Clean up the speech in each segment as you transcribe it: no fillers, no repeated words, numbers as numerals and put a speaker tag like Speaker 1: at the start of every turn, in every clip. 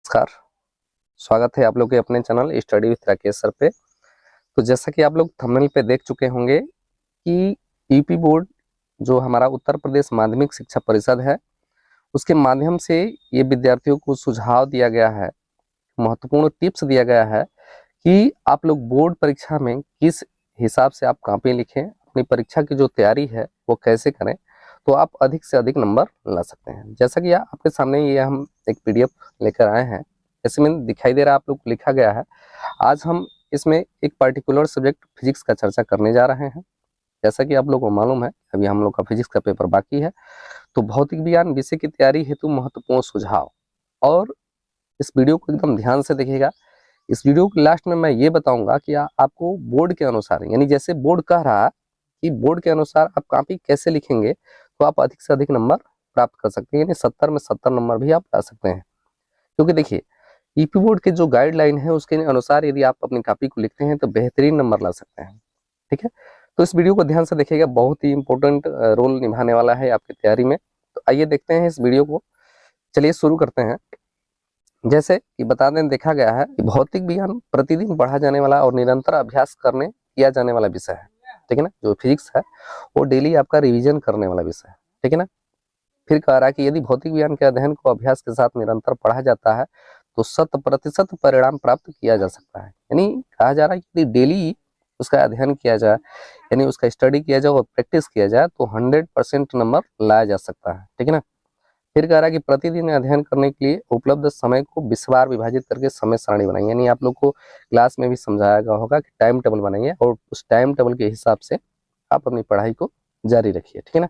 Speaker 1: नमस्कार। स्वागत है आप लोग के अपने channel study with Rakesh sir पे। तो जैसा कि आप लोग थंबनेल पे देख चुके होंगे कि यूपी बोर्ड जो हमारा उत्तर प्रदेश माध्यमिक शिक्षा परिषद है, उसके माध्यम से ये विद्यार्थियों को सुझाव दिया गया है, महत्वपूर्ण टिप्स दिया गया है कि आप लोग बोर्ड परीक्षा में किस हिसाब से आप कॉपी लिखें, अपनी परीक्षा की जो तैयारी है वो कैसे करें तो आप अधिक से अधिक नंबर ला सकते हैं। जैसा कि आपके सामने ये हम एक पीडीएफ लेकर आए हैं, ऐसे में दिखाई दे रहा है आप लोग लिखा गया है। आज हम इसमें एक पर्टिकुलर सब्जेक्ट फिजिक्स का चर्चा करने जा रहे हैं। जैसा कि आप लोग को मालूम है अभी हम लोग का फिजिक्स का पेपर बाकी है, तो भौतिक विज्ञान विषय की तैयारी हेतु महत्वपूर्ण सुझाव। और इस वीडियो को एकदम ध्यान से देखिएगा। इस वीडियो के लास्ट में मैं ये बताऊंगा कि आपको बोर्ड के अनुसार, यानी जैसे बोर्ड कह रहा है कि बोर्ड के अनुसार आप कॉपी कैसे लिखेंगे तो आप अधिक से अधिक नंबर प्राप्त कर सकते हैं, यानी 70 में 70 नंबर भी आप ला सकते हैं। क्योंकि देखिए यूपी बोर्ड के जो गाइडलाइन है उसके अनुसार यदि आप अपनी कॉपी को लिखते हैं तो बेहतरीन नंबर ला सकते हैं। ठीक है, तो इस वीडियो को ध्यान से देखिएगा, बहुत ही इंपॉर्टेंट रोल निभाने वाला है आपकी तैयारी में। तो आइए देखते हैं इस वीडियो को, चलिए शुरू करते हैं। जैसे कि बता दें, देखा गया है कि भौतिक विज्ञान प्रतिदिन पढ़ा जाने वाला और निरंतर अभ्यास करने किया जाने वाला विषय है। ठीक है ना, जो फिजिक्स है वो डेली आपका रिवीजन करने वाला विषय है। ठीक है ना, फिर कह रहा है कि यदि भौतिक विज्ञान के अध्ययन को अभ्यास के साथ निरंतर पढ़ा जाता है तो 100% परिणाम प्राप्त किया जा सकता है। यानी कहा जा रहा है कि डेली उसका अध्ययन किया जाए, यानी उसका स्टडी किया जाए और प्रैक्टिस किया जाए तो 100% नंबर लाया जा सकता है। ठीक है ना, फिर कह रहा है कि प्रतिदिन अध्ययन करने के लिए उपलब्ध समय को 20 बार विभाजित करके समय सारणी बनाइए। यानी आप लोग को क्लास में भी समझाया गया होगा कि टाइम टेबल बनाइए और उस टाइम टेबल के हिसाब से आप अपनी पढ़ाई को जारी रखिए। ठीक है ना,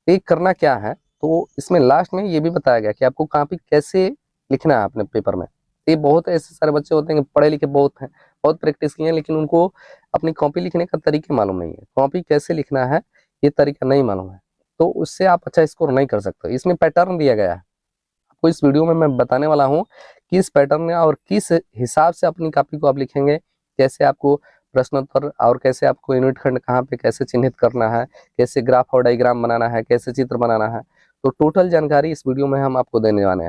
Speaker 1: ये करना क्या है तो इसमें लास्ट में ये भी बताया गया कि आपको कॉपी कैसे लिखना है अपने पेपर में। ये बहुत ऐसे सारे बच्चे होते हैं कि पढ़े लिखे बहुत हैं, बहुत प्रैक्टिस किए हैं, लेकिन उनको अपनी कॉपी लिखने का तरीका मालूम नहीं है, कॉपी कैसे लिखना है ये तरीका नहीं मालूम है, तो उससे आप अच्छा स्कोर नहीं कर सकते। इसमें पैटर्न दिया गया है आपको, इस वीडियो में मैं बताने वाला हूँ कि इस पैटर्न में और किस हिसाब से अपनी कॉपी को आप लिखेंगे, कैसे आपको प्रश्नोत्तर और कैसे आपको यूनिट खंड कहाँ पे कैसे चिन्हित करना है, कैसे ग्राफ और डायग्राम बनाना है, कैसे चित्र बनाना है, तो टोटल जानकारी इस वीडियो में हम आपको देने वाले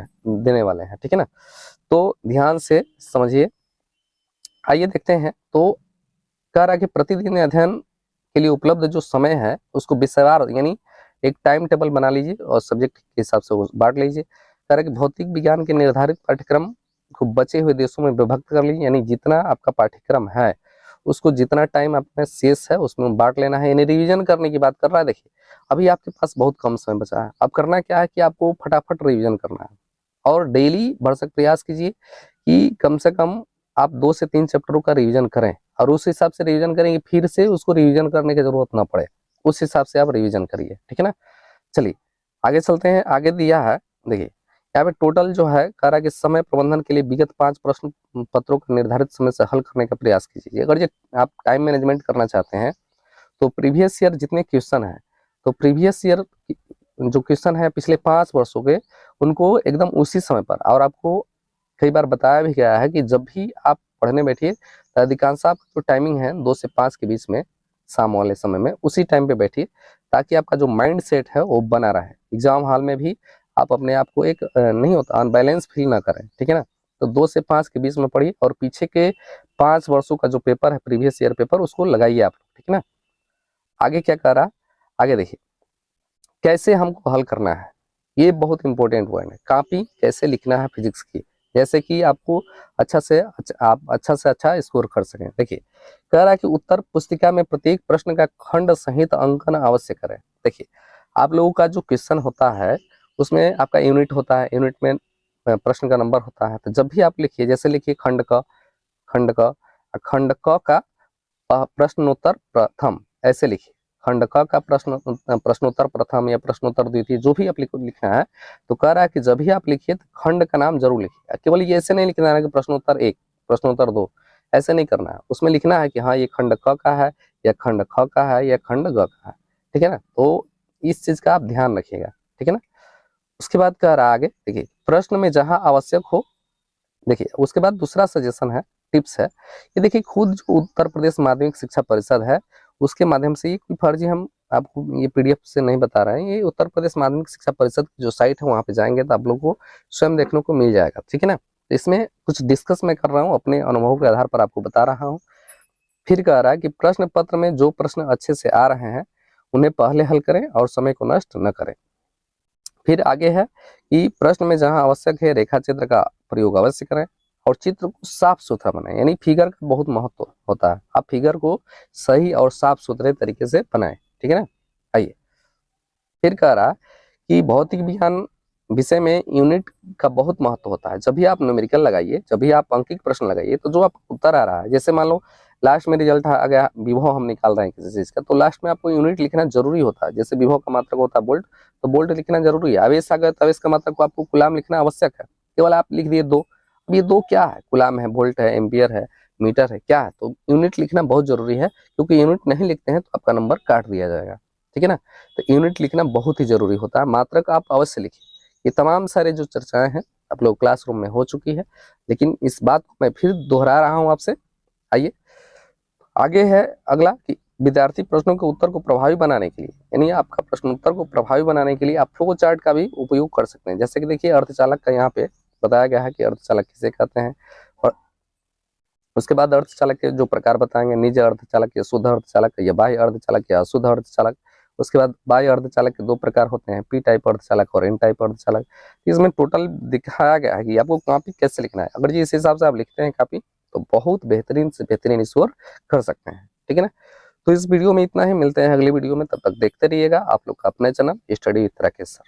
Speaker 1: हैं। ठीक है ना, तो ध्यान से समझिए। आइए देखते हैं। तो कह रहा है कि प्रतिदिन अध्ययन के लिए उपलब्ध जो समय है उसको विषयवार, यानी एक टाइम टेबल बना लीजिए और सब्जेक्ट के हिसाब से बांट लीजिए। कह रहा है कि भौतिक विज्ञान के निर्धारित पाठ्यक्रम को बचे हुए देशों में विभक्त कर लीजिए, यानी जितना आपका पाठ्यक्रम है उसको जितना टाइम आपका शेष है उसमें बांट लेना है। यानी रिवीजन करने की बात कर रहा है। देखिए अभी आपके पास बहुत कम समय बचा है, अब करना क्या है कि आपको फटाफट रिवीजन करना है और डेली भरसक प्रयास कीजिए कि कम से कम आप 2 से 3 चैप्टरों का रिवीजन करें और उस हिसाब से रिवीजन करेंगे, फिर से उसको रिवीजन करने की जरूरत ना पड़े, उस हिसाब से आप रिवीजन करिए। ठीक है ना, चलिए आगे चलते हैं। आगे दिया है, देखिए यहाँ पे टोटल जो है कह रहा है कि समय प्रबंधन के लिए विगत 5 प्रश्न पत्रों को निर्धारित समय से हल करने का प्रयास कीजिए। अगर ये आप टाइम मैनेजमेंट करना चाहते हैं तो प्रीवियस ईयर जितने क्वेश्चन है, तो प्रीवियस ईयर जो क्वेश्चन है पिछले 5 वर्षों के, उनको एकदम उसी समय पर, और आपको कई बार बताया भी गया है कि जब भी आप पढ़ने बैठिए तो अधिकांश आपका जो टाइमिंग है 2 से 5 के बीच में, शाम वाले समय में, उसी टाइम पे बैठिए ताकि आपका जो माइंड सेट है वो बना रहे। एग्जाम हॉल में भी आप अपने आप को एक नहीं होता अनबैलेंस फील ना करें। ठीक है ना, तो 2 से 5 के बीच में पढ़िए और पीछे के 5 वर्षों का जो पेपर है प्रीवियस ईयर पेपर उसको लगाइए आप। ठीक है ना, आगे क्या कर रहा, आगे देखिए कैसे हमको हल करना है। ये बहुत इंपॉर्टेंट पॉइंट है, कॉपी कैसे लिखना है फिजिक्स की, जैसे कि आपको आप अच्छा से अच्छा स्कोर कर सकें। देखिए कह रहा है कि उत्तर पुस्तिका में प्रत्येक प्रश्न का खंड सहित अंकन अवश्य करें। देखिए आप लोगों का जो क्वेश्चन होता है उसमें आपका यूनिट होता है, यूनिट में प्रश्न का नंबर होता है, तो जब भी आप लिखिए, जैसे लिखिए खंड क का प्रश्नोत्तर प्रथम, ऐसे लिखिए खंड क का प्रश्नोत्तर प्रथम या प्रश्नोत्तर द्वितीय, जो भी आप लिखना है। तो कह रहा है कि जब भी आप लिखिए तो खंड का नाम जरूर लिखिए, केवल ये ऐसे नहीं लिखना है कि प्रश्नोत्तर 1 प्रश्नोत्तर 2, ऐसे नहीं करना है। उसमें लिखना है कि हाँ ये खंड क का है या खंड ख का है या खंड ग का है। ठीक है ना, तो इस चीज का आप ध्यान रखिएगा। ठीक है ना, उसके बाद कह रहा है आगे, देखिए प्रश्न में जहां आवश्यक हो, देखिए उसके बाद दूसरा सजेशन है, टिप्स है, ये देखिए खुद जो उत्तर प्रदेश माध्यमिक शिक्षा परिषद है उसके माध्यम से, ये कोई फर्जी हम आपको ये पीडीएफ से नहीं बता रहे हैं, ये उत्तर प्रदेश माध्यमिक शिक्षा परिषद की जो साइट है वहां पे जाएंगे तो आप लोग को स्वयं देखने को मिल जाएगा। ठीक है ना, इसमें कुछ डिस्कस मैं कर रहा हूँ, अपने अनुभव के आधार पर आपको बता रहा हूँ। फिर कह रहा है कि प्रश्न पत्र में जो प्रश्न अच्छे से आ रहे हैं उन्हें पहले हल करें और समय को नष्ट न करें। फिर आगे है कि प्रश्न में जहां आवश्यक है रेखा चित्र का प्रयोग अवश्य करें और चित्र को साफ सुथरा बनाएं, यानी फिगर का बहुत महत्व होता है। आप फिगर को सही और साफ सुथरे तरीके से बनाएं, ठीक है ना। आइए, फिर कह रहा कि भौतिक विज्ञान विषय में यूनिट का बहुत महत्व होता है। जब भी आप न्यूमेरिकल लगाइए, जब भी आप अंकित प्रश्न लगाइए, तो जो आपको उत्तर आ रहा है, जैसे मान लो लास्ट में रिजल्ट आ गया, विभव हम निकाल रहे हैं किसी चीज का, तो लास्ट में आपको यूनिट लिखना जरूरी होता है। जैसे विभव का मात्रक होता है वोल्ट, तो वोल्ट लिखना जरूरी है। आवेश आ गया तो आवेश का मात्रक को आपको कूलाम लिखना आवश्यक है। केवल आप लिख दिए 2, अब ये 2 क्या है, कूलाम है, वोल्ट है, एम्पियर है, मीटर है, क्या है, तो यूनिट लिखना बहुत जरूरी है, क्योंकि यूनिट नहीं लिखते हैं तो आपका नंबर काट दिया जाएगा, ठीक है ना। तो यूनिट लिखना बहुत ही जरूरी होता है। मात्रक आप अवश्य लिखिए। ये तमाम सारे जो चर्चाएं हैं आप लोग क्लासरूम में हो चुकी है, लेकिन इस बात को मैं फिर दोहरा रहा हूं आपसे। आइए, आगे है अगला कि विद्यार्थी प्रश्नों के उत्तर को प्रभावी बनाने के लिए, यानी आपका प्रश्न उत्तर को प्रभावी बनाने के लिए आप फ्लो चार्ट का भी उपयोग कर सकते हैं। जैसे कि देखिए, अर्धचालक का यहाँ पे बताया गया है कि अर्धचालक किसे कहते हैं, और उसके बाद अर्धचालक के जो प्रकार बताएंगे, निज अर्धचालक या शुद्ध अर्धचालक या बाह्य अर्धचालक या अशुद्ध अर्धचालक। उसके बाद बाह्य अर्धचालक के 2 प्रकार होते हैं, पी टाइप अर्धचालक और एन टाइप अर्धचालक। इसमें टोटल दिखाया गया है कि आपको कॉपी कैसे लिखना है। अगर जी इस हिसाब से आप लिखते हैं कॉपी, तो बहुत बेहतरीन से बेहतरीन स्कोर कर सकते हैं, ठीक है ना। तो इस वीडियो में इतना ही, मिलते हैं अगली वीडियो में, तब तक देखते रहिएगा आप लोग का अपना channel study with Rakesh sir.